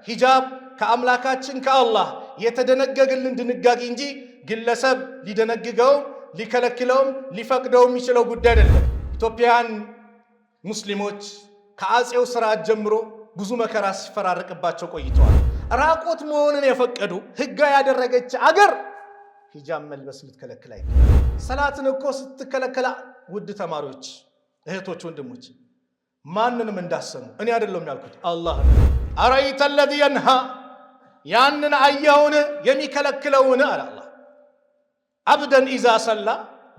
ሂጃብ ከአምላካችን ከአላህ የተደነገገልን ድንጋጌ እንጂ ግለሰብ ሊደነግገው ሊከለክለውም ሊፈቅደው የሚችለው ጉዳይ አይደለም። ኢትዮጵያን ሙስሊሞች ከአጼው ስርዓት ጀምሮ ብዙ መከራ ሲፈራረቅባቸው ቆይተዋል። ራቆት መሆንን የፈቀዱ ህጋ ያደረገች አገር ሂጃብ መልበስ ልትከለክል አይደለም። ሰላትን እኮ ስትከለከላ ውድ ተማሪዎች፣ እህቶች፣ ወንድሞች ማንንም እንዳሰሙ እኔ አይደለም ያልኩት አላህ አራይተ الذي ينهى ያንን አየውን የሚከለክለውን አለ አላህ አብደን ኢዛ ሰላ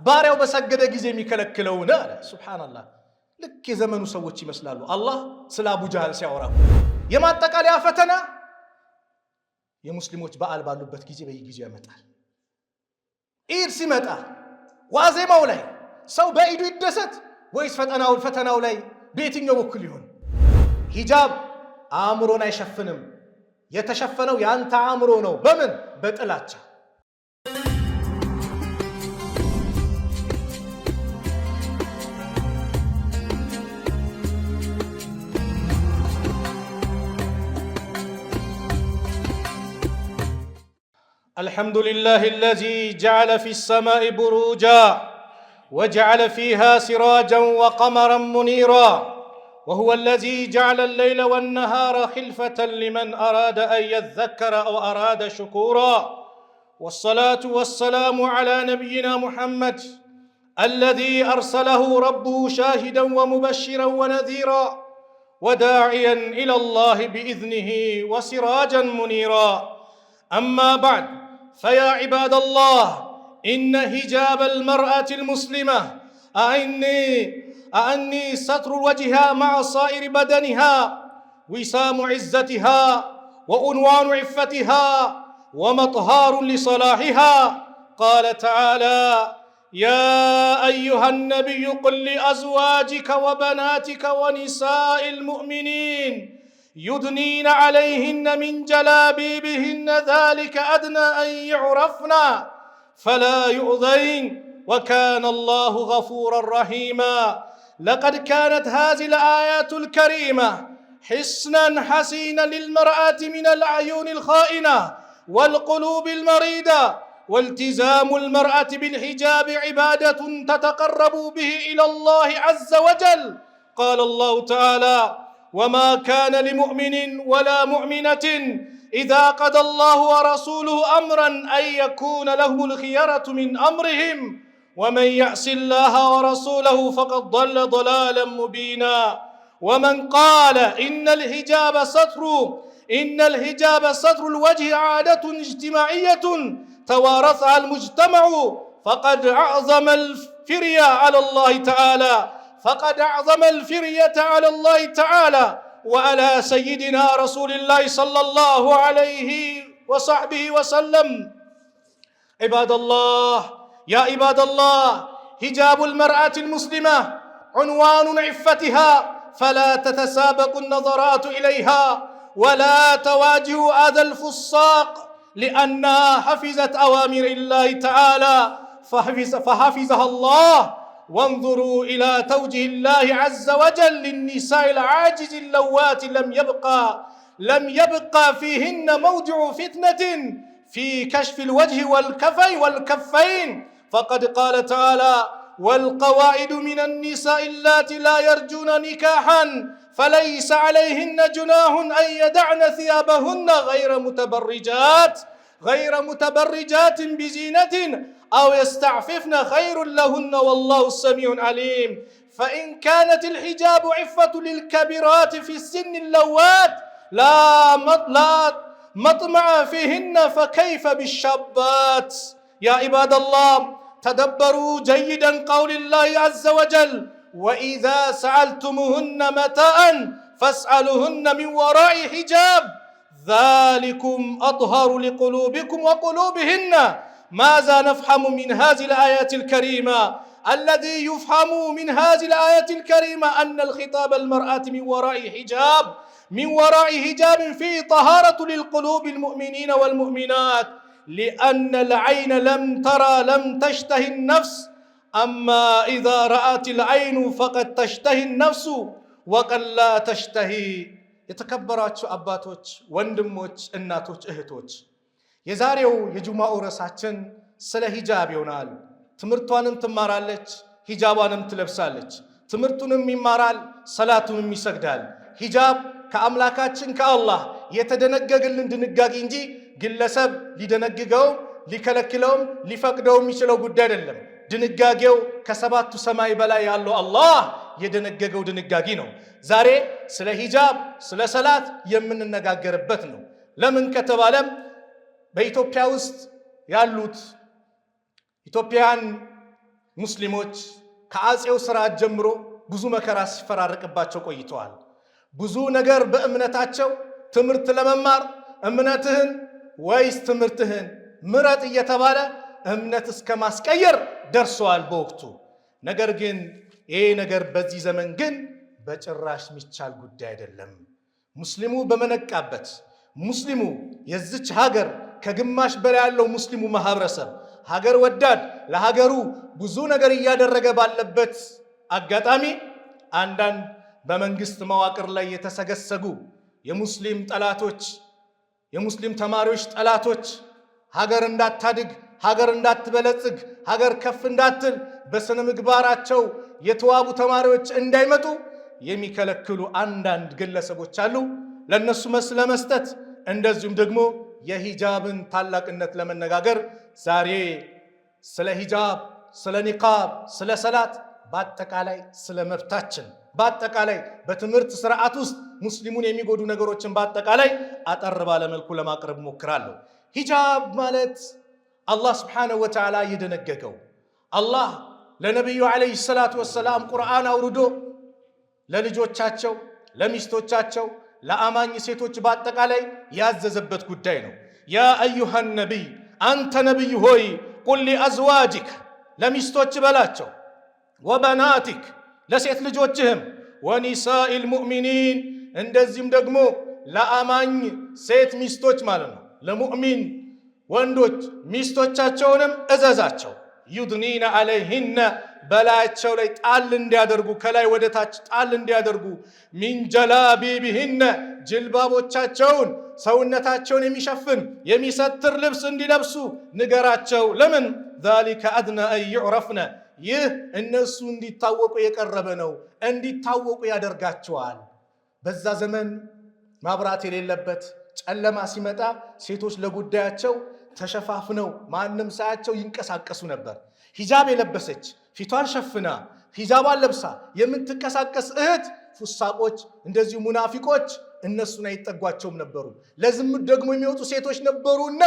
ባሪያው በሰገደ ጊዜ የሚከለክለውን አለ። ሱብሃንአላህ ልክ የዘመኑ ሰዎች ይመስላሉ። አላህ ስለ አቡ ጃህል ሲያወራ የማጠቃለያ ፈተና የሙስሊሞች በዓል ባሉበት ጊዜ በየጊዜው ያመጣል። ኢድ ሲመጣ ዋዜማው ላይ ሰው በኢዱ ይደሰት ወይስ ፈተናው ላይ በየትኛው በኩል ይሆን? ሂጃብ አእምሮን አይሸፍንም። የተሸፈነው ያንተ አእምሮ ነው። በምን? በጥላቻ። الحمد لله الذي جعل في السماء بروجا وجعل فيها سراجا وقمرا منيرا وهو الذي جعل الليل والنهار خلفة لمن أراد أن يذكر أو أراد شكورا والصلاة والسلام على نبينا محمد الذي أرسله ربه شاهدا ومبشرا ونذيرا وداعيا إلى الله بإذنه وسراجا منيرا. أما بعد، فيا عباد الله، إن حجاب المرأة المسلمة أعني ستر وجهها مع صائر بدنها وسام عزتها وعنوان عفتها ومطهار لصلاحها. قال تعالى: يا أيها النبي قل لأزواجك وبناتك ونساء المؤمنين يدنين عليهن من جلابيبهن ذلك أدنى أن يعرفن فلا يؤذين وكان الله غفورا رحيما. لقد كانت هذه الآيات الكريمة حصنا حسينا للمرأة من الأعين الخائنة والقلوب المريدة. والتزام المرأة بالحجاب عبادة تتقرب به إلى الله عز وجل. قال الله تعالى: وما كان لمؤمن ولا مؤمنة إذا قضى الله ورسوله أمرا أن يكون لهم الخيرة من أمرهم ومن يعص الله ورسوله فقد ضل ضلالا مبينا. ومن قال إن الحجاب ستر الوجه عادة اجتماعية توارثها المجتمع فقد أعظم الفرية على الله تعالى وعلى سيدنا رسول الله صلى الله عليه وصحبه وسلم. عباد الله، يا عباد الله، حجاب المرأة المسلمة عنوان عفتها، فلا تتسابق النظرات إليها ولا تواجه أذى الفساق لأنها حفظت أوامر الله تعالى فحفظها الله. وانظروا إلى توجه الله عز وجل للنساء العاجز اللواتي لم يبقى فيهن موضع فتنة في كشف الوجه والكفين. فقد قال تعالى: والقواعد من النساء اللاتي لا يرجون نكاحا فليس عليهن جناح أن يدعن ثيابهن غير متبرجات بزينة أو يستعففن خير لهن والله السميع العليم. فإن كانت الحجاب عفة للكبيرات في السن اللوات لا مطمع فيهن فكيف بالشابات؟ يا عباد الله، تدبروا جيدا قول الله عز وجل: وإذا سألتموهن متاء فاسألوهن من وراء حجاب ذلكم أطهر لقلوبكم وقلوبهن. ماذا نفهم من هذه الآيات الكريمة؟ الذي يفهم من هذه الآيات الكريمة أن الخطاب المرأة من وراء حجاب فيه طهارة للقلوب المؤمنين والمؤمنات، لأن العين لم تشتهي النفس، أما إذا رأت العين فقد تشتهي النفس وقد لا تشتهي. የተከበራችሁ አባቶች፣ ወንድሞች፣ እናቶች፣ እህቶች የዛሬው የጁማኡ ርዕሳችን ስለ ሂጃብ ይሆናል። ትምህርቷንም ትማራለች፣ ሂጃቧንም ትለብሳለች። ትምህርቱንም ይማራል፣ ሰላቱንም ይሰግዳል። ሂጃብ ከአምላካችን ከአላህ የተደነገገልን ድንጋጌ እንጂ ግለሰብ ሊደነግገውም ሊከለክለውም ሊፈቅደውም የሚችለው ጉዳይ አይደለም። ድንጋጌው ከሰባቱ ሰማይ በላይ ያለው አላህ የደነገገው ድንጋጌ ነው። ዛሬ ስለ ሂጃብ ስለ ሰላት የምንነጋገርበት ነው። ለምን ከተባለም በኢትዮጵያ ውስጥ ያሉት ኢትዮጵያን ሙስሊሞች ከአጼው ስርዓት ጀምሮ ብዙ መከራ ሲፈራረቅባቸው ቆይተዋል። ብዙ ነገር በእምነታቸው ትምህርት ለመማር እምነትህን ወይስ ትምህርትህን ምረጥ እየተባለ እምነት እስከ ማስቀየር ደርሰዋል በወቅቱ። ነገር ግን ይሄ ነገር በዚህ ዘመን ግን በጭራሽ የሚቻል ጉዳይ አይደለም። ሙስሊሙ በመነቃበት ሙስሊሙ የዚች ሀገር ከግማሽ በላይ ያለው ሙስሊሙ ማህበረሰብ ሀገር ወዳድ ለሀገሩ ብዙ ነገር እያደረገ ባለበት አጋጣሚ አንዳንድ በመንግስት መዋቅር ላይ የተሰገሰጉ የሙስሊም ጠላቶች የሙስሊም ተማሪዎች ጠላቶች ሀገር እንዳታድግ ሀገር እንዳትበለጽግ ሀገር ከፍ እንዳትል በስነ ምግባራቸው የተዋቡ ተማሪዎች እንዳይመጡ የሚከለክሉ አንዳንድ ግለሰቦች አሉ። ለነሱ መልስ ለመስጠት እንደዚሁም ደግሞ የሂጃብን ታላቅነት ለመነጋገር ዛሬ ስለ ሂጃብ፣ ስለ ኒቃብ፣ ስለ ሰላት በአጠቃላይ ስለ መብታችን በአጠቃላይ በትምህርት ስርዓት ውስጥ ሙስሊሙን የሚጎዱ ነገሮችን በአጠቃላይ አጠር ባለ መልኩ ለማቅረብ ሞክራለሁ። ሂጃብ ማለት አላህ ስብሓነሁ ወተዓላ የደነገገው አላህ ለነቢዩ ዓለይሂ ሰላቱ ወሰላም ቁርአን አውርዶ ለልጆቻቸው፣ ለሚስቶቻቸው፣ ለአማኝ ሴቶች በአጠቃላይ ያዘዘበት ጉዳይ ነው። ያ አዩሃ ነቢይ አንተ ነቢይ ሆይ ቁል ሊአዝዋጅክ ለሚስቶች በላቸው፣ ወበናቲክ ለሴት ልጆችህም፣ ወኒሳኢል ሙእሚኒን እንደዚህም ደግሞ ለአማኝ ሴት ሚስቶች ማለት ነው ለሙእሚን ወንዶች ሚስቶቻቸውንም እዘዛቸው፣ ዩድኒነ አለይሂነ በላያቸው ላይ ጣል እንዲያደርጉ ከላይ ወደ ታች ጣል እንዲያደርጉ፣ ሚን ጀላቢቢሂነ ጅልባቦቻቸውን ሰውነታቸውን የሚሸፍን የሚሰትር ልብስ እንዲለብሱ ንገራቸው። ለምን ዛሊከ አድና አን ዩዕረፍነ ይህ እነሱ እንዲታወቁ የቀረበ ነው፣ እንዲታወቁ ያደርጋቸዋል። በዛ ዘመን ማብራት የሌለበት ጨለማ ሲመጣ ሴቶች ለጉዳያቸው ተሸፋፍነው ማንም ሳያቸው ይንቀሳቀሱ ነበር። ሂጃብ የለበሰች ፊቷን ሸፍና ሂጃቧን ለብሳ የምትንቀሳቀስ እህት ፉሳቆች እንደዚሁ ሙናፊቆች እነሱን አይጠጓቸውም ነበሩ። ለዝሙት ደግሞ የሚወጡ ሴቶች ነበሩና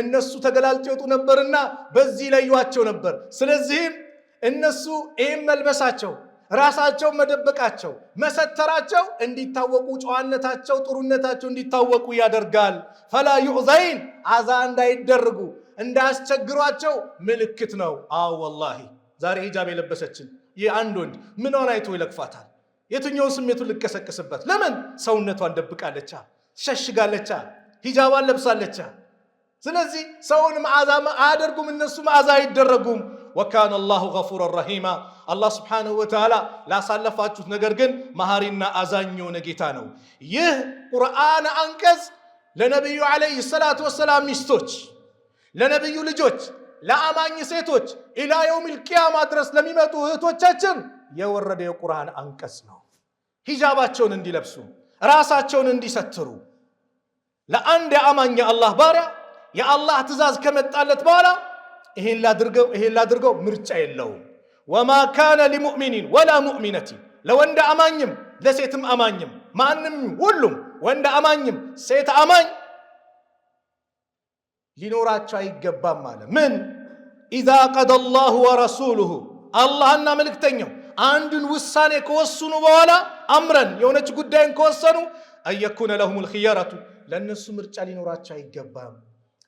እነሱ ተገላልጠው ይወጡ ነበርና በዚህ ለዩዋቸው ነበር። ስለዚህም እነሱ ይህም መልበሳቸው ራሳቸው መደበቃቸው መሰተራቸው እንዲታወቁ ጨዋነታቸው ጥሩነታቸው እንዲታወቁ ያደርጋል። ፈላ ዩዕዘይን አዛ እንዳይደረጉ እንዳያስቸግሯቸው ምልክት ነው። አዎ ወላሂ ዛሬ ሂጃብ የለበሰችን የአንድ ወንድ ምኗን አይቶ ይለክፋታል? የትኛውን ስሜቱን ልቀሰቅስበት? ለምን ሰውነቷን ደብቃለቻ፣ ሸሽጋለቻ፣ ሂጃቧን ለብሳለቻ። ስለዚህ ሰውን መዓዛ አያደርጉም፣ እነሱ መዓዛ አይደረጉም። ወካነ አላሁ ገፉረን ረሂማ አላህ ስብሓነሁ ወተዓላ ላሳለፋችሁት ነገር ግን መሐሪና አዛኝ የሆነ ጌታ ነው። ይህ ቁርአን አንቀጽ ለነቢዩ ዓለይሂ ሰላቱ ወሰላም ሚስቶች፣ ለነቢዩ ልጆች፣ ለአማኝ ሴቶች ኢላ የውሚል ቂያማ ድረስ ለሚመጡ እህቶቻችን የወረደ የቁርአን አንቀጽ ነው። ሂጃባቸውን እንዲለብሱ ራሳቸውን እንዲሰትሩ ለአንድ የአማኝ አላህ ባሪያ የአላህ ትእዛዝ ከመጣለት በኋላ ይሄን ላድርገው ምርጫ የለውም። ወማ ካነ ሊሙእሚኒን ወላ ሙእሚነቲን ለወንድ አማኝም ለሴትም አማኝም ማንም ሁሉም ወንድ አማኝም ሴት አማኝ ሊኖራቸው አይገባም ማለት ምን ኢዛ ቀደ አላሁ ወረሱሉሁ አላህና መልእክተኛው አንድን ውሳኔ ከወሰኑ በኋላ አምረን የሆነች ጉዳይን ከወሰኑ አየኩነ ለሁሙል ኺያረቱ ለነሱ ምርጫ ሊኖራቸው አይገባም።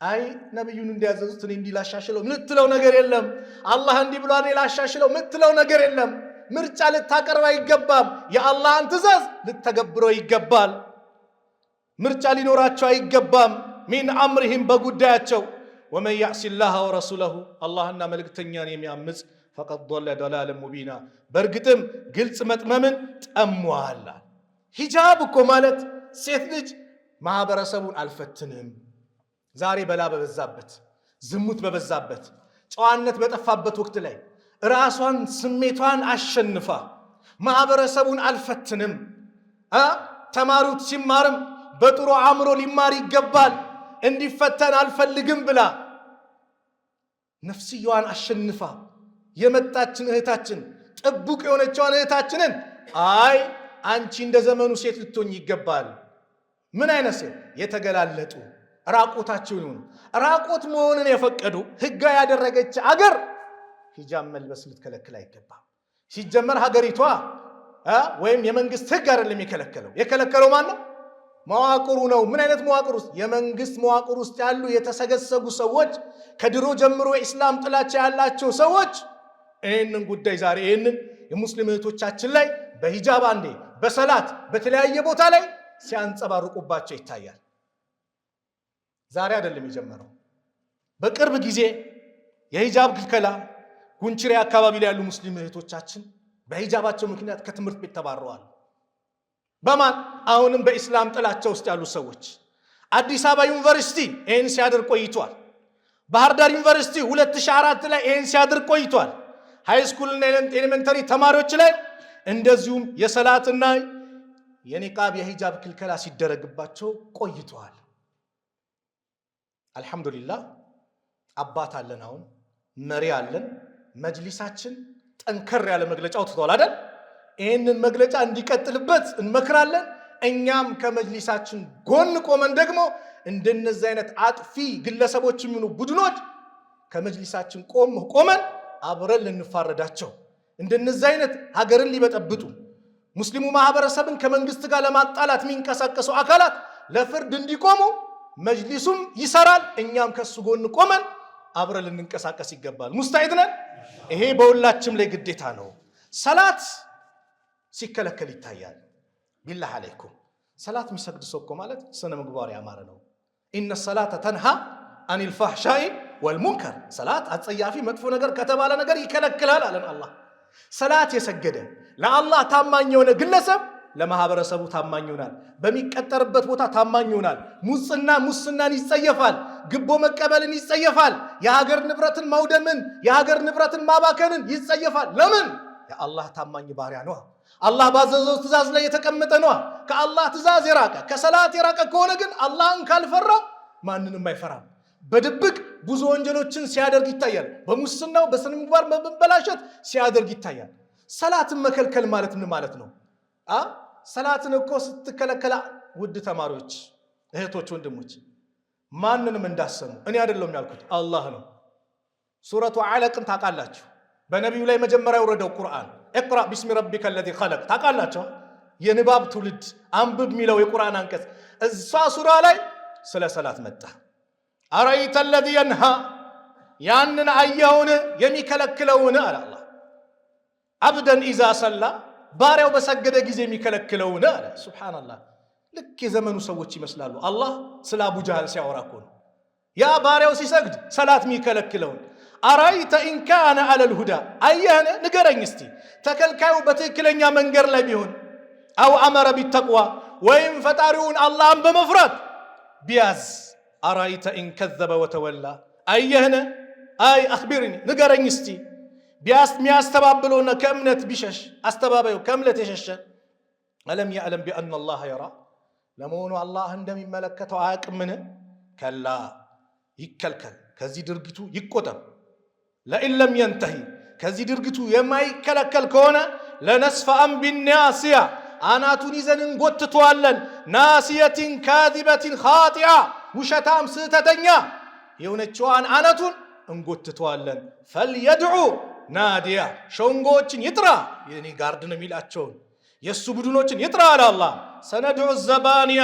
አይ ነብዩን እንዲያዘዙት እኔ እንዲላሻሽለው ምትለው ነገር የለም። አላህ እንዲህ ብሏል እኔ ላሻሽለው ምትለው ነገር የለም። ምርጫ ልታቀርብ አይገባም። የአላህን ትእዛዝ ልተገብረው ይገባል። ምርጫ ሊኖራቸው አይገባም። ሚን አምሪሂም በጉዳያቸው ወመን ያዕሲላህ ወረሱለሁ አላህና መልእክተኛን የሚያምፅ ፈቀድ ضل ضلالا ሙቢና በእርግጥም ግልጽ መጥመምን ጠሟል። ሂጃብ እኮ ማለት ሴት ልጅ ማህበረሰቡን አልፈትንም። ዛሬ በላ በበዛበት ዝሙት በበዛበት ጨዋነት በጠፋበት ወቅት ላይ ራሷን ስሜቷን አሸንፋ ማህበረሰቡን አልፈትንም፣ ተማሪው ሲማርም በጥሩ አእምሮ ሊማር ይገባል እንዲፈተን አልፈልግም ብላ ነፍስያዋን አሸንፋ የመጣችን እህታችን ጥቡቅ የሆነችዋን እህታችንን አይ አንቺ እንደ ዘመኑ ሴት ልትሆኝ ይገባል። ምን አይነት ሴት? የተገላለጡ ራቆታቸውን ይሁኑ። ራቆት መሆንን የፈቀዱ ህጋ ያደረገች አገር ሂጃብ መልበስ ልትከለክል አይገባም። ሲጀመር ሀገሪቷ ወይም የመንግስት ህግ አይደለም የከለከለው። የከለከለው ማን ነው? መዋቅሩ ነው። ምን አይነት መዋቅር ውስጥ? የመንግስት መዋቅር ውስጥ ያሉ የተሰገሰጉ ሰዎች፣ ከድሮ ጀምሮ የኢስላም ጥላቻ ያላቸው ሰዎች ይህንን ጉዳይ ዛሬ ይህንን የሙስሊም እህቶቻችን ላይ በሂጃብ አንዴ በሰላት በተለያየ ቦታ ላይ ሲያንጸባርቁባቸው ይታያል። ዛሬ አይደለም የጀመረው። በቅርብ ጊዜ የሂጃብ ክልከላ ጉንችሬ አካባቢ ላይ ያሉ ሙስሊም እህቶቻችን በሂጃባቸው ምክንያት ከትምህርት ቤት ተባረዋል። በማን? አሁንም በኢስላም ጥላቻ ውስጥ ያሉ ሰዎች። አዲስ አበባ ዩኒቨርሲቲ ይህን ሲያደርግ ቆይቷል። ባህር ዳር ዩኒቨርሲቲ 2004 ላይ ይህን ሲያደርግ ቆይቷል። ሃይስኩልና ኤሌመንተሪ ተማሪዎች ላይ እንደዚሁም የሰላትና የኒቃብ የሂጃብ ክልከላ ሲደረግባቸው ቆይቷል። አልহামዱሊላህ አባት አለን፣ አሁን መሪ አለን። መጅሊሳችን ጠንከር ያለ መግለጫ አውጥቷል አይደል? ይህንን መግለጫ እንዲቀጥልበት እንመክራለን። እኛም ከመጅሊሳችን ጎን ቆመን ደግሞ እንደነዚህ አይነት አጥፊ ግለሰቦች የሚሆኑ ቡድኖች ከመጅሊሳችን ቆመን አብረን ልንፋረዳቸው፣ እንደነዚህ አይነት ሀገርን ሊበጠብጡ ሙስሊሙ ማህበረሰብን ከመንግስት ጋር ለማጣላት የሚንቀሳቀሱ አካላት ለፍርድ እንዲቆሙ መጅሊሱም ይሰራል። እኛም ከሱ ጎን ቆመን አብረን ልንንቀሳቀስ ይገባል። ሙስታዒድ ነን። ይሄ በሁላችንም ላይ ግዴታ ነው። ሰላት ሲከለከል ይታያል። ቢላህ አለይኩም ሰላት የሚሰግድ ሰው እኮ ማለት ስነ ምግባር ያማረ ነው። ኢነ ሰላተ ተንሃ አኒል ፋህሻኢ ወልሙንከር፣ ሰላት አጸያፊ መጥፎ ነገር ከተባለ ነገር ይከለክላል አለን አላህ። ሰላት የሰገደ ለአላህ ታማኝ የሆነ ግለሰብ ለማህበረሰቡ ታማኝ ይሆናል። በሚቀጠርበት ቦታ ታማኝ ይሆናል። ሙስናን ይጸየፋል። ግቦ መቀበልን ይጸየፋል። የሀገር ንብረትን ማውደምን፣ የሀገር ንብረትን ማባከንን ይጸየፋል። ለምን? የአላህ ታማኝ ባሪያ ነው። አላህ ባዘዘው ትእዛዝ ላይ የተቀመጠ ነው። ከአላህ ትእዛዝ የራቀ ከሰላት የራቀ ከሆነ ግን አላህን ካልፈራ ማንንም አይፈራም። በድብቅ ብዙ ወንጀሎችን ሲያደርግ ይታያል። በሙስናው በስነ ምግባር መበላሸት ሲያደርግ ይታያል። ሰላትን መከልከል ማለት ምን ማለት ነው? ሰላትን እኮ ስትከለከላ ውድ ተማሪዎች፣ እህቶች፣ ወንድሞች ማንንም እንዳሰሙ እኔ አይደለም ያልኩት አላህ ነው። ሱረቱ አለቅን ታውቃላችሁ? በነቢዩ ላይ መጀመሪያ የወረደው ቁርአን እቅራ ቢስሚ ረቢከ ለዚ ኸለቅ ታውቃላችሁ? የንባብ ትውልድ አንብብ የሚለው የቁርአን አንቀጽ እሷ ሱራ ላይ ስለ ሰላት መጣ። አረይተ ለዚ የንሃ ያንን አየኸውን የሚከለክለውን አለ አላህ። አብደን ኢዛ ሰላ ባሪያው በሰገደ ጊዜ የሚከለክለውን አለ። ሱብሃንአላህ ልክ የዘመኑ ሰዎች ይመስላሉ። አላህ ስለ አቡ ጃህል ሲያወራ እኮ ነው ያ ባሪያው ሲሰግድ ሰላት የሚከለክለውን። አራይተ ኢን ካነ ዐለል ሁዳ አየህን ንገረኝ እስቲ ተከልካዩ በትክክለኛ መንገድ ላይ ቢሆን፣ አው አመረ ቢተቅዋ ወይም ፈጣሪውን አላህን በመፍራት ቢያዝ። አራይተ ኢን ከዘበ ወተወላ አየህን አይ አኽቢርኒ ንገረኝ እስቲ ሚያስተባብለውና ከእምነት ቢሸሽ አስተባባዩ ከእምነት የሸሸ አለም ያዕለም ቢአነ አላህ የራ ለመሆኑ አላህ እንደሚመለከተው አያውቅምን? ከላ ይከልከል፣ ከዚህ ድርጊቱ ይቆጠብ። ለኢን ለም የንተሂ ከዚህ ድርጊቱ የማይከለከል ከሆነ ለነስፈአን ቢናሲያ አናቱን ይዘን እንጎትተዋለን። ናሲየቲን ካዚበቲን ኻጢአ ውሸታም ስህተተኛ የሆነችዋን አናቱን እንጎትተዋለን። ፈልየድዑ ናዲያ ሸንጎዎችን ይጥራ፣ የኔ ጋርድ ነው የሚላቸውን የእሱ ቡድኖችን ይጥራ አለ አላህ። ሰነድዑ ዘባንያ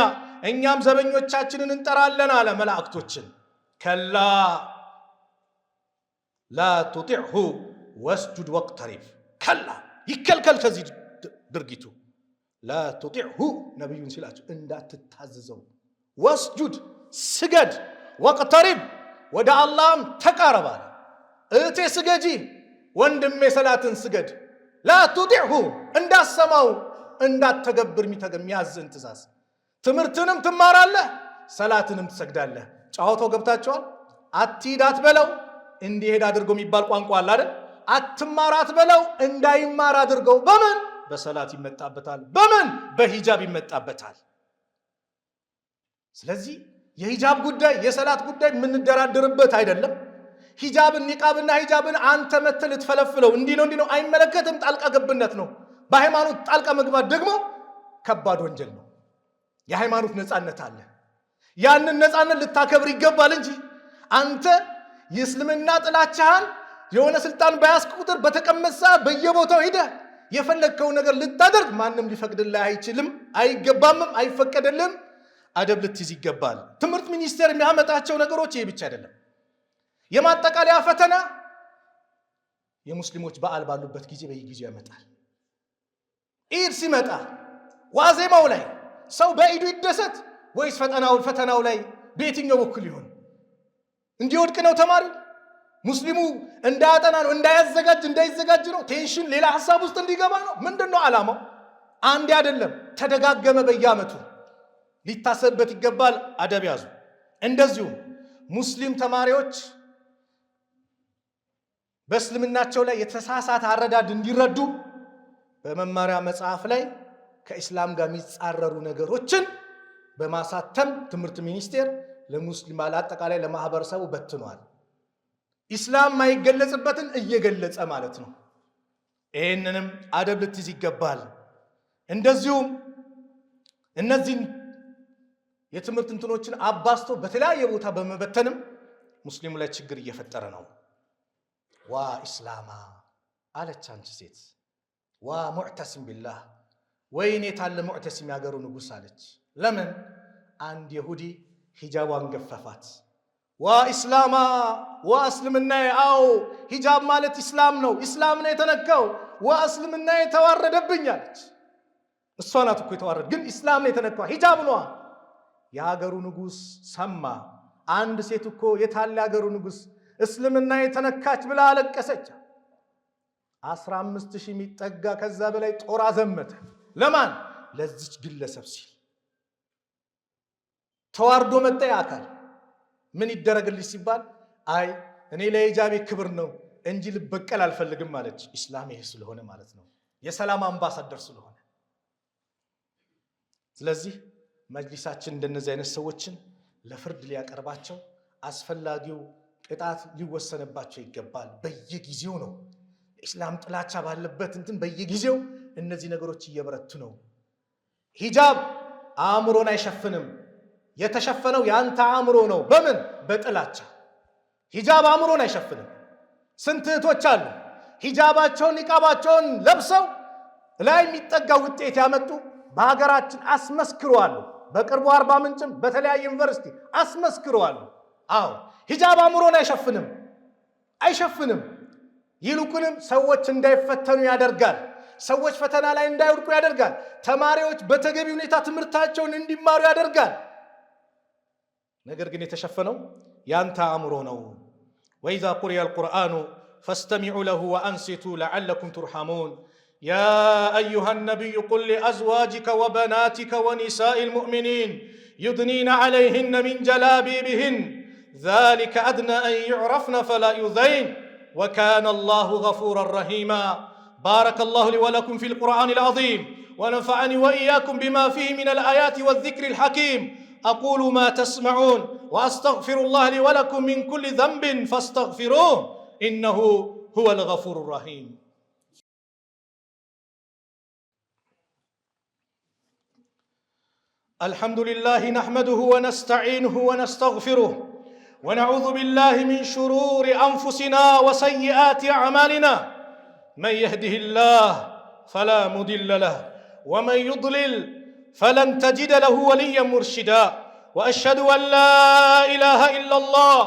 እኛም ዘበኞቻችንን እንጠራለን አለ መላእክቶችን። ከላ ላ ቱጢዕሁ ወስጁድ ወቅተሪብ ከላ ይከልከል ከዚህ ድርጊቱ። ላ ቱጢዕሁ ነቢዩን ሲላቸው እንዳትታዘዘው፣ ወስጁድ ስገድ፣ ወቅተሪብ ወደ አላህም ተቃረባል። እህቴ ስገጂ፣ ወንድሜ ሰላትን ስገድ። ላ ቱጢዕሁ እንዳሰማው እንዳተገብር የሚያዝን ትእዛዝ ትምህርትንም ትማራለህ፣ ሰላትንም ትሰግዳለህ። ጫዋታው ገብታችኋል? አትሂድ አትበለው እንዲሄድ አድርገው የሚባል ቋንቋ አለ አይደል? አትማር አትበለው እንዳይማር አድርገው። በምን? በሰላት ይመጣበታል። በምን? በሂጃብ ይመጣበታል። ስለዚህ የሂጃብ ጉዳይ የሰላት ጉዳይ የምንደራደርበት አይደለም። ሂጃብን ኒቃብና ሂጃብን አንተ መተህ ልትፈለፍለው እንዲህ ነው አይመለከትም። ጣልቃ ገብነት ነው። በሃይማኖት ጣልቃ መግባት ደግሞ ከባድ ወንጀል ነው። የሃይማኖት ነፃነት አለ። ያንን ነፃነት ልታከብር ይገባል እንጂ አንተ የእስልምና ጥላቻህን የሆነ ስልጣን በያዝክ ቁጥር በተቀመሰ በየቦታው ሄደህ የፈለግከው ነገር ልታደርግ ማንም ሊፈቅድልህ አይችልም፣ አይገባምም፣ አይፈቀድልም። አደብ ልትይዝ ይገባል። ትምህርት ሚኒስቴር የሚያመጣቸው ነገሮች ይሄ ብቻ አይደለም። የማጠቃለያ ፈተና የሙስሊሞች በዓል ባሉበት ጊዜ በየጊዜው ያመጣል። ኢድ ሲመጣ ዋዜማው ላይ ሰው በኢዱ ይደሰት ወይስ ፈተናው ላይ በየትኛው በኩል ይሆን? እንዲወድቅ ነው ተማሪ ሙስሊሙ እንዳያጠና ነው፣ እንዳይዘጋጅ ነው፣ ቴንሽን ሌላ ሐሳብ ውስጥ እንዲገባ ነው። ምንድነው ዓላማው? አንድ አይደለም፣ ተደጋገመ። በየዓመቱ ሊታሰብበት ይገባል። አደብ ያዙ። እንደዚሁም ሙስሊም ተማሪዎች በእስልምናቸው ላይ የተሳሳተ አረዳድ እንዲረዱ በመማሪያ መጽሐፍ ላይ ከኢስላም ጋር የሚጻረሩ ነገሮችን በማሳተም ትምህርት ሚኒስቴር ለሙስሊም አጠቃላይ ለማህበረሰቡ በትኗል። ኢስላም ማይገለጽበትን እየገለጸ ማለት ነው። ይህንንም አደብ ልትይዝ ይገባል። እንደዚሁም እነዚህን የትምህርት እንትኖችን አባስቶ በተለያየ ቦታ በመበተንም ሙስሊሙ ላይ ችግር እየፈጠረ ነው። ዋ ኢስላማ አለች አንቺ ሴት። ዋ ሙዕተሲም ቢላህ፣ ወይኔ ታለ ሙዕተሲም ያገሩ ንጉሥ አለች። ለምን? አንድ የሁዲ ሂጃቧን ገፈፋት። ዋ ኢስላማ፣ ዋ እስልምና። አዎ ሂጃብ ማለት ኢስላም ነው፣ ኢስላም ነው የተነካው። ዋ እስልምና የተዋረደብኝ አለች። እሷ ናት እኮ የተዋረደ፣ ግን ኢስላም ነው የተነካው፣ ሂጃብ ነው። የሀገሩ ንጉሥ ሰማ። አንድ ሴት እኮ የታለ ሀገሩ ንጉሥ እስልምና የተነካች ብላ አለቀሰች። 15,000 የሚጠጋ ከዛ በላይ ጦር አዘመተ። ለማን? ለዚች ግለሰብ ሲል። ተዋርዶ መጣ አካል። ምን ይደረግልሽ ሲባል አይ እኔ ለሂጃቤ ክብር ነው እንጂ ልበቀል አልፈልግም ማለች። ኢስላም ይሄ ስለሆነ ማለት ነው፣ የሰላም አምባሳደር ስለሆነ። ስለዚህ መጅሊሳችን እንደነዚህ አይነት ሰዎችን ለፍርድ ሊያቀርባቸው፣ አስፈላጊው ቅጣት ሊወሰንባቸው ይገባል። በየጊዜው ነው ኢስላም ጥላቻ ባለበት እንትን በየጊዜው እነዚህ ነገሮች እየበረቱ ነው። ሂጃብ አእምሮን አይሸፍንም። የተሸፈነው ያንተ አእምሮ ነው። በምን? በጥላቻ። ሂጃብ አእምሮን አይሸፍንም። ስንት እህቶች አሉ ሂጃባቸውን ኒቃባቸውን ለብሰው ላይ የሚጠጋ ውጤት ያመጡ በሀገራችን አስመስክረዋል። በቅርቡ 40 ምንጭም በተለያየ ዩኒቨርሲቲ አስመስክረዋል። አዎ ሂጃብ አእምሮን አይሸፍንም። ይልቁንም ሰዎች እንዳይፈተኑ ያደርጋል። ሰዎች ፈተና ላይ እንዳይወድቁ ያደርጋል። ተማሪዎች በተገቢ ሁኔታ ትምህርታቸውን እንዲማሩ ያደርጋል። ነገር ግን የተሸፈነው ያንተ አእምሮ ነው። ወኢዛ ቁሪአ አልቁርአኑ ፈስተሚዑ ለሁ ወአንሲቱ ለዓለኩም ቱርሐሙን ያ አዩሃ ነቢዩ ቁል ሊአዝዋጅከ ወበናቲከ ወኒሳኢ ልሙእሚኒን ዩድኒነ ዐለይህነ ሚን ጀላቢቢህን ذلك أدنى أن يعرفن فلا يؤذين وكان الله غفورا رحيما بارك الله لي ولكم في القرآن العظيم ونفعني وإياكم بما فيه من الآيات والذكر الحكيم أقول ما تسمعون وأستغفر الله لي ولكم من كل ذنب فاستغفروه إنه هو الغفور الرحيم الحمد لله نحمده ونستعينه ونستغفره ونعوذ بالله من شرور أنفسنا وسيئات أعمالنا من يهده الله فلا مضل له ومن يضلل فلن تجد له وليا مرشدا وأشهد أن لا إله إلا الله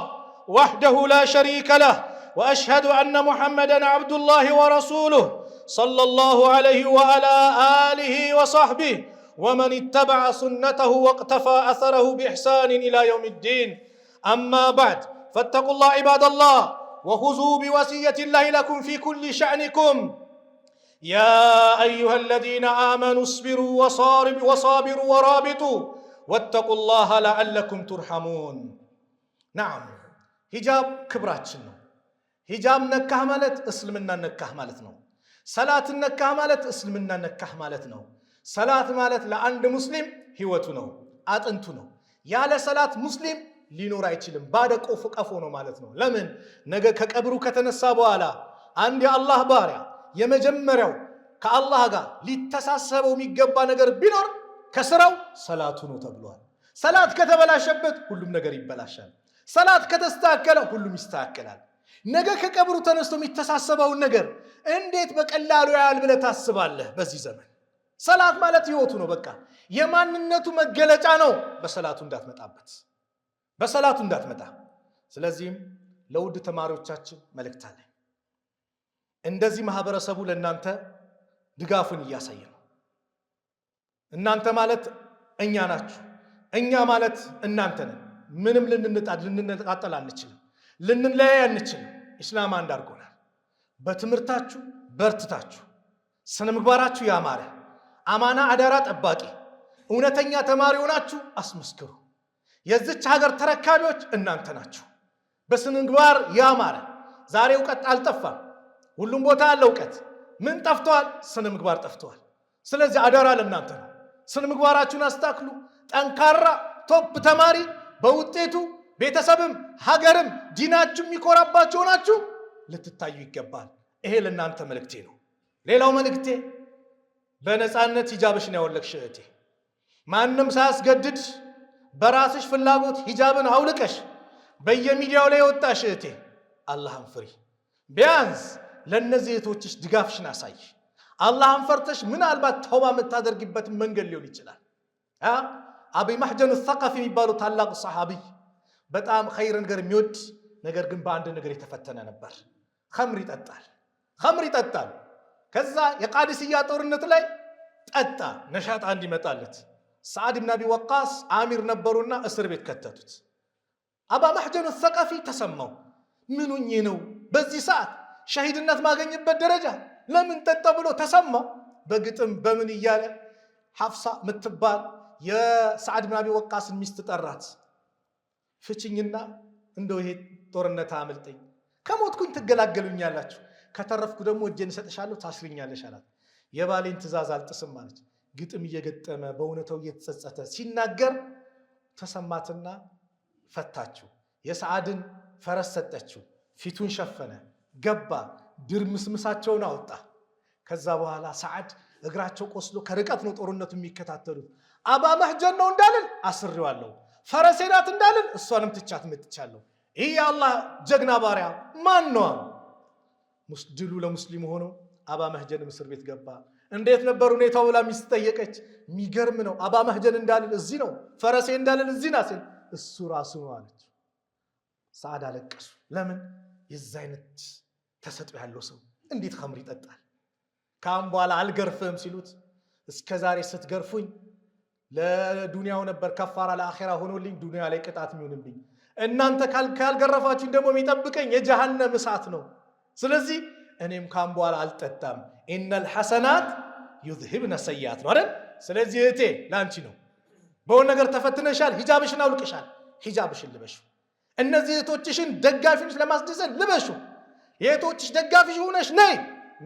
وحده لا شريك له وأشهد أن محمدا عبد الله ورسوله صلى الله عليه وعلى آله وصحبه ومن اتبع سنته واقتفى أثره بإحسان إلى يوم الدين أما بعد فاتقوا الله عباد الله وخذوا بوصية الله لكم في كل شأنكم يا أيها الذين آمنوا اصبروا وصابروا ورابطوا ወተቁላህ ለዐለኩም ቱርሐሙን። ናም ሂጃብ ክብራችን ነው። ሂጃብ ነካህ ማለት እስልምና ነካህ ማለት ነው። ሰላት ነካህ ማለት እስልምና ነካህ ማለት ነው። ሰላት ማለት ለአንድ ሙስሊም ህይወቱ ነው፣ አጥንቱ ነው። ያለ ሰላት ሙስሊም ሊኖር አይችልም። ባዶ ቀፎ ነው ማለት ነው። ለምን? ነገ ከቀብሩ ከተነሳ በኋላ አንድ የአላህ ባሪያ የመጀመሪያው ከአላህ ጋር ሊተሳሰበው የሚገባ ነገር ቢኖር ከስራው ሰላቱ ነው ተብሏል። ሰላት ከተበላሸበት ሁሉም ነገር ይበላሻል። ሰላት ከተስተካከለ ሁሉም ይስተካከላል። ነገ ከቀብሩ ተነስቶ የሚተሳሰበውን ነገር እንዴት በቀላሉ ያህል ብለህ ታስባለህ? በዚህ ዘመን ሰላት ማለት ህይወቱ ነው። በቃ የማንነቱ መገለጫ ነው። በሰላቱ እንዳትመጣበት፣ በሰላቱ እንዳትመጣ። ስለዚህም ለውድ ተማሪዎቻችን መልእክት አለኝ። እንደዚህ ማህበረሰቡ ለእናንተ ድጋፉን እያሳየ ነው። እናንተ ማለት እኛ ናችሁ፣ እኛ ማለት እናንተ ነን። ምንም ልንነጣጠል አንችልም፣ ልንለያይ አንችልም። ኢስላም አንድ አድርጎናል። በትምህርታችሁ በርትታችሁ ስነ ምግባራችሁ ያማረ አማና አዳራ ጠባቂ እውነተኛ ተማሪ ሆናችሁ አስመስክሩ። የዚች ሀገር ተረካቢዎች እናንተ ናችሁ። በስነ ምግባር ያማረ ዛሬ እውቀት አልጠፋም። ሁሉም ቦታ ያለ እውቀት ምን ጠፍቷል? ስነ ምግባር ጠፍቷል። ስለዚህ አዳራ ለእናንተ ነው። ስነ ምግባራችሁን አስተካክሉ። ጠንካራ ቶፕ ተማሪ በውጤቱ ቤተሰብም ሀገርም ዲናችሁ የሚኮራባችሁ ሆናችሁ ልትታዩ ይገባል። ይሄ ለእናንተ መልእክቴ ነው። ሌላው መልእክቴ በነፃነት ሂጃብሽን ያወለቅሽ እህቴ፣ ማንም ሳያስገድድ በራስሽ ፍላጎት ሂጃብን አውልቀሽ በየሚዲያው ላይ የወጣሽ እህቴ አላህን ፍሪ። ቢያንስ ለእነዚህ እህቶችሽ ድጋፍሽን አሳይ። አላህን ፈርተሽ ምናልባት ተውባ የምታደርጊበትን መንገድ ሊሆን ይችላል። አቢ መሕጀን ሰቀፊ የሚባሉ ታላቅ ሰሓቢይ በጣም ኸይር ነገር የሚወድ ነገር ግን በአንድ ነገር የተፈተነ ነበር። ኸምር ይጠጣል። ከዛ የቃዲስያ ጦርነት ላይ ጠጣ፣ ነሻጣ እንዲመጣለት ሰዓድ ብን አቢ ወቃስ አሚር ነበሩና እስር ቤት ከተቱት። አባ መሕጀን ሰቀፊ ተሰማው። ምኑኝ ነው በዚህ ሰዓት ሸሂድነት ማገኝበት ደረጃ ለምን ጠጣ ብሎ ተሰማው። በግጥም በምን እያለ ሐፍሳ ምትባል የሰዓድ ብን አቢ ወቃስን ሚስት ጠራት። ፍችኝና እንደው ይሄ ጦርነት አመልጠኝ፣ ከሞትኩኝ ትገላገሉኛላችሁ፣ ከተረፍኩ ደግሞ እጄን እሰጥሻለሁ፣ ታስሪኛለሽ አላት። የባሌን ትእዛዝ አልጥስም አለች። ግጥም እየገጠመ በእውነታው እየተጸጸተ ሲናገር ተሰማትና ፈታችው። የሰዓድን ፈረስ ሰጠችው፣ ፊቱን ሸፈነ፣ ገባ፣ ድርምስምሳቸውን አወጣ። ከዛ በኋላ ሰዓድ እግራቸው ቆስሎ ከርቀት ነው ጦርነቱ የሚከታተሉት። አባ መሕጀን ነው እንዳልን አስሬዋለሁ፣ ፈረሴ ናት እንዳልን እሷንም ትቻት መጥቻለሁ። ይህ የአላህ ጀግና ባሪያ ማን ነው? ድሉ ለሙስሊሙ ሆኖ አባ መሕጀን እስር ቤት ገባ። እንዴት ነበር ሁኔታው ብላ ሚስት ጠየቀች። የሚገርም ነው። አባ መሕጀን እንዳልን እዚህ ነው፣ ፈረሴ እንዳልን እዚህ ናት፣ እሱ ራሱ ነው አለች። ሰዓድ አለቀሱ። ለምን? የዛ አይነት ተሰጥኦ ያለው ሰው እንዴት ኸምር ይጠጣል? ካም በኋላ አልገርፍም ሲሉት እስከ ዛሬ ስትገርፉኝ ለዱንያው ነበር ከፋራ ለአኺራ ሆኖልኝ ዱንያ ላይ ቅጣት የሚሆንብኝ፣ እናንተ ካልገረፋችሁኝ ደግሞ የሚጠብቀኝ የጀሃነም እሳት ነው። ስለዚህ እኔም ካም በኋላ አልጠጣም። ኢነል ሐሰናት ዩዝሂብነ ሰይአት ነው አይደል? ስለዚህ እህቴ ላንቺ ነው። በሆነ ነገር ተፈትነሻል፣ ሂጃብሽን አውልቅሻል፣ ሂጃብሽን ልበሹ። እነዚህ እህቶችሽን ደጋፊዎች ለማስደሰት ልበሹ። የእህቶችሽ ደጋፊ ሆነሽ ነይ።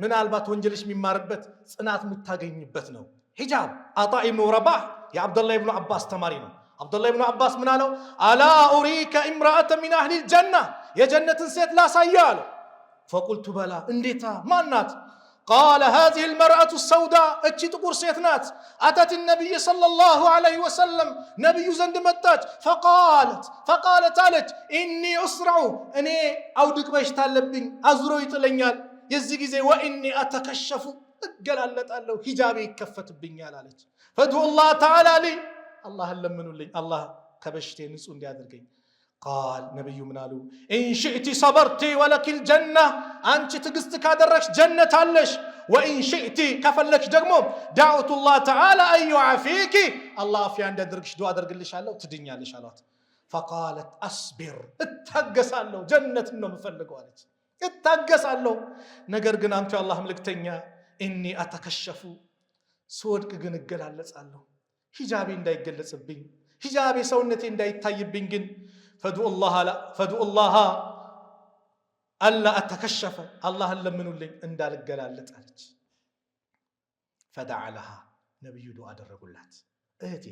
ምናልባት ወንጀልሽ የሚማርበት ጽናት የምታገኝበት ነው ሂጃብ። አጣ ኢብኑ ረባህ የአብዱላህ ኢብኑ አባስ ተማሪ ነው። አብዱላህ ኢብኑ አባስ ምን አለው? አላ ኡሪከ ኢምራአተ ሚን አህሊል ጀና፣ የጀነትን ሴት ላሳየህ አለው። ፈቁልቱ በላ፣ እንዴታ ማናት? ቃለ ሃዚሂ ልመርአቱ ሰውዳ፣ እቺ ጥቁር ሴት ናት። አተት ነቢይ ሰለላሁ ዐለይሂ ወሰለም፣ ነቢዩ ዘንድ መጣች። ፈቃለት አለች፣ ኢኒ ኡስረዑ፣ እኔ አውድቅ በሽታ አለብኝ፣ አዝሮ ይጥለኛል። የዚህ ጊዜ ወኢኒ አተከሸፉ፣ እገላለጣለሁ፣ ሂጃቤ ይከፈትብኛል አለች። ፈድዑ ላህ ተዓላ ሊ፣ አላህን ለምኑልኝ፣ አላህ ከበሽቴ ንጹህ እንዲያደርገኝ። ቃል ነቢዩ ምን አሉ? ኢንሽእቲ ሰበርቲ ወለኪል ጀና፣ አንቺ ትዕግስት ካደረግሽ ጀነት አለሽ። ወኢንሽእቲ ከፈለግሽ ደግሞ ዳዕቱ ላህ ተዓላ አን ዩዓፊኪ፣ አላህ አፍያ እንዲያደርግሽ ዱዓ አደርግልሻለሁ፣ ትድኛለሽ አሏት። ፈቃለት አስቢር፣ እታገሳለሁ፣ ጀነትን ነው የምፈልገው አለች። እታገሳለሁ፣ ነገር ግን አንቱ የአላህ መልእክተኛ ኢኒ አተከሸፉ፣ ስወድቅ ግን እገላለጻለሁ፣ ሂጃቤ እንዳይገለጽብኝ ሂጃብ የሰውነቴ እንዳይታይብኝ ግን ፈድኡ ላህ አላ አተከሸፈ አላህን ለምኑልኝ እንዳልገላለጥ አለች። ፈደዓ ለሃ ነቢዩ ዱዓ አደረጉላት። እህቴ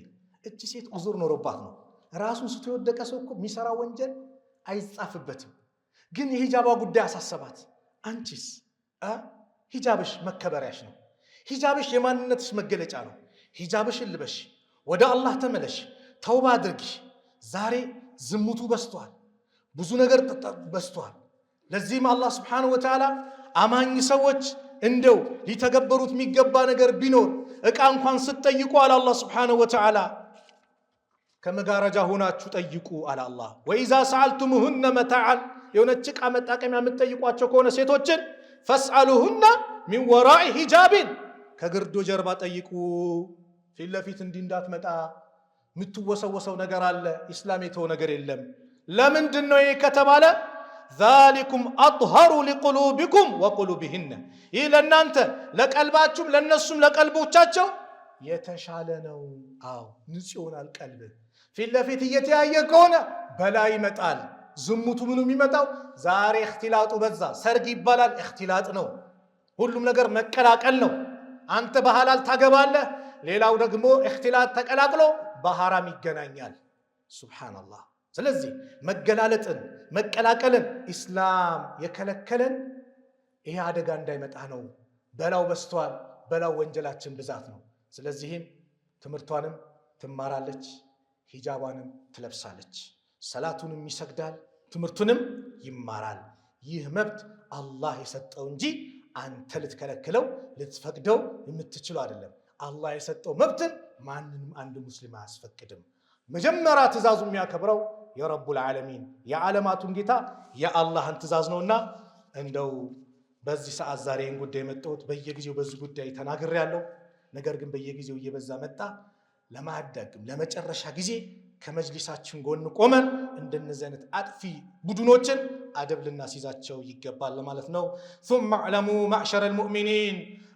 እቺ ሴት ዑዙር ኖሮባት ነው። ራሱን ስቶ የወደቀ ሰው እኮ የሚሰራ ወንጀል አይጻፍበትም። ግን የሂጃቧ ጉዳይ አሳሰባት። አንቺስ ሂጃብሽ መከበሪያሽ ነው። ሂጃብሽ የማንነትሽ መገለጫ ነው። ሂጃብሽን ልበሽ፣ ወደ አላህ ተመለሽ፣ ተውባ አድርጊ። ዛሬ ዝሙቱ በስቷል፣ ብዙ ነገር በስቷል። ለዚህም አላህ ስብሓነሁ ወተዓላ አማኝ ሰዎች እንደው ሊተገበሩት የሚገባ ነገር ቢኖር ዕቃ እንኳን ስትጠይቁ አለ አላህ ስብሓነሁ ወተዓላ ከመጋረጃ ሆናችሁ ጠይቁ አለ አላህ። ወኢዛ ሰአልቱሙሁነ መታዓን የሆነች ዕቃ መጣቀሚያ የምትጠይቋቸው ከሆነ ሴቶችን ፈስአሉሁነ ሚን ወራኢ ሂጃቢን ከግርዶ ጀርባ ጠይቁ። ፊት ለፊት እንዲህ እንዳትመጣ የምትወሰወሰው ነገር አለ። ኢስላም የተወ ነገር የለም። ለምንድን ነው ይህ ከተባለ ዛሊኩም አጥሀሩ ሊቁሉቢኩም ወቁሉቢሂነ ይህ ለእናንተ ለቀልባችሁም ለእነሱም ለቀልቦቻቸው የተሻለ ነው። አዎ ንጹህ ይሆናል ቀልብ። ፊት ለፊት እየተያየ ከሆነ በላይ ይመጣል። ዝሙቱ ምኑ የሚመጣው ዛሬ እክትላጡ በዛ። ሰርግ ይባላል እክትላጥ ነው። ሁሉም ነገር መቀላቀል ነው። አንተ በሐላል ታገባለህ፣ ሌላው ደግሞ እክትላጥ ተቀላቅሎ በሐራም ይገናኛል። ሱብሃንአላህ። ስለዚህ መገላለጥን መቀላቀልን ኢስላም የከለከለን ይሄ አደጋ እንዳይመጣ ነው። በላው በስቷል። በላው ወንጀላችን ብዛት ነው። ስለዚህም ትምህርቷንም ትማራለች፣ ሂጃቧንም ትለብሳለች፣ ሰላቱንም ይሰግዳል፣ ትምህርቱንም ይማራል። ይህ መብት አላህ የሰጠው እንጂ አንተ ልትከለክለው ልትፈቅደው የምትችለው አይደለም። አላህ የሰጠው መብትን ማንንም አንድ ሙስሊም አያስፈቅድም። መጀመሪያ ትእዛዙ የሚያከብረው የረቡል ዓለሚን የዓለማቱን ጌታ የአላህን ትእዛዝ ነውና እንደው በዚህ ሰዓት ዛሬ ይህን ጉዳይ የመጣሁት በየጊዜው በዚህ ጉዳይ ተናግሬያለሁ። ነገር ግን በየጊዜው እየበዛ መጣ። ለማዳግም ለመጨረሻ ጊዜ ከመጅሊሳችን ጎን ቆመን እንደነዚህ አይነት አጥፊ ቡድኖችን አደብ ልናስይዛቸው ይገባል ለማለት ነው። ثم اعلموا معشر المؤمنين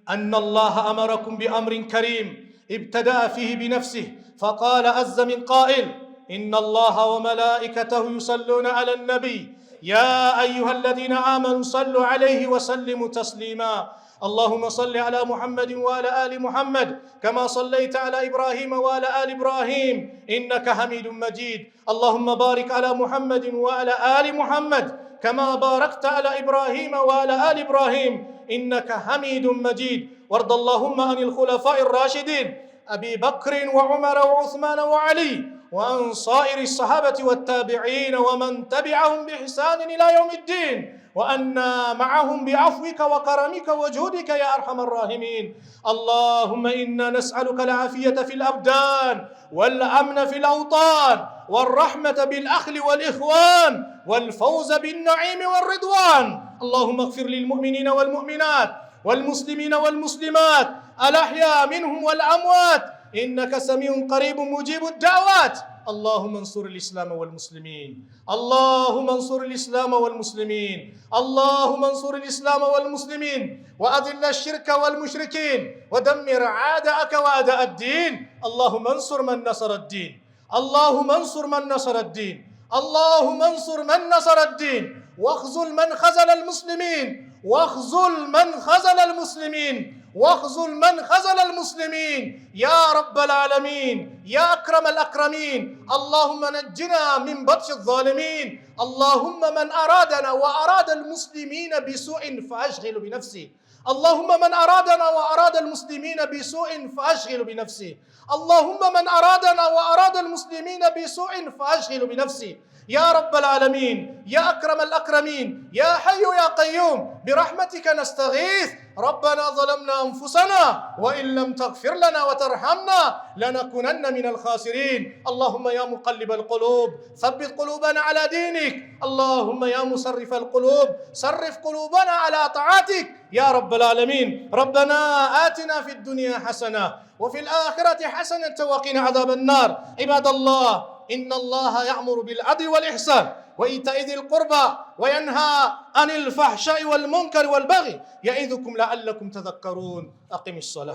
أن الله أمركم بأمر كريم ابتدأ فيه بنفسه فقال عز من قائل إن الله وملائكته يصلون على النبي يا أيها الذين آمنوا صلوا عليه وسلموا تسليما اللهم صل على محمد وعلى آل محمد كما صليت على إبراهيم وعلى آل إبراهيم إنك حميد مجيد اللهم بارك على محمد وعلى آل محمد كما باركت على إبراهيم وعلى آل إبراهيم إنك حميد مجيد وارض اللهم عن الخلفاء الراشدين أبي بكر وعمر وعثمان وعلي وعن صائر الصحابة والتابعين ومن تبعهم بإحسان إلى يوم الدين وأنا معهم بعفوك وكرمك وجودك يا أرحم الراحمين اللهم إنا نسألك العافية في الأبدان والأمن في الأوطان والرحمة بالأخل والإخوان والفوز بالنعيم والرضوان اللهم اغفر للمؤمنين والمؤمنات والمسلمين والمسلمات الأحياء منهم والأموات إنك سميع قريب مجيب الدعوات اللهم انصر الإسلام والمسلمين اللهم انصر الإسلام والمسلمين اللهم انصر الإسلام والمسلمين وأذل الشرك والمشركين ودمر أعداءك وأعداء الدين اللهم انصر من نصر الدين اللهم انصر من نصر الدين اللهم انصر من نصر الدين واخذل من خذل المسلمين واخذل من خذل المسلمين واخذل من خذل المسلمين يا رب العالمين يا أكرم الأكرمين اللهم نجنا من بطش الظالمين اللهم من أرادنا وأراد المسلمين بسوء فأشغل بنفسه اللهم من أرادنا وأراد المسلمين بسوء فأشغل بنفسه اللهم من أرادنا وأراد المسلمين بسوء فأشغل بنفسه يا رب العالمين يا أكرم الأكرمين يا حي يا قيوم برحمتك نستغيث ربنا ظلمنا أنفسنا وإن لم تغفر لنا وترحمنا لنكونن من الخاسرين اللهم يا مقلب القلوب ثبت قلوبنا على دينك اللهم يا مصرف القلوب صرف قلوبنا على طاعتك يا رب العالمين ربنا آتنا في الدنيا حسنة وفي الآخرة حسنة وقنا عذاب النار عباد الله إن الله يأمر بالعدل والإحسان وإيتاء ذي القربى وينهى عن الفحشاء والمنكر والبغي يعظكم لعلكم تذكرون أقم الصلاة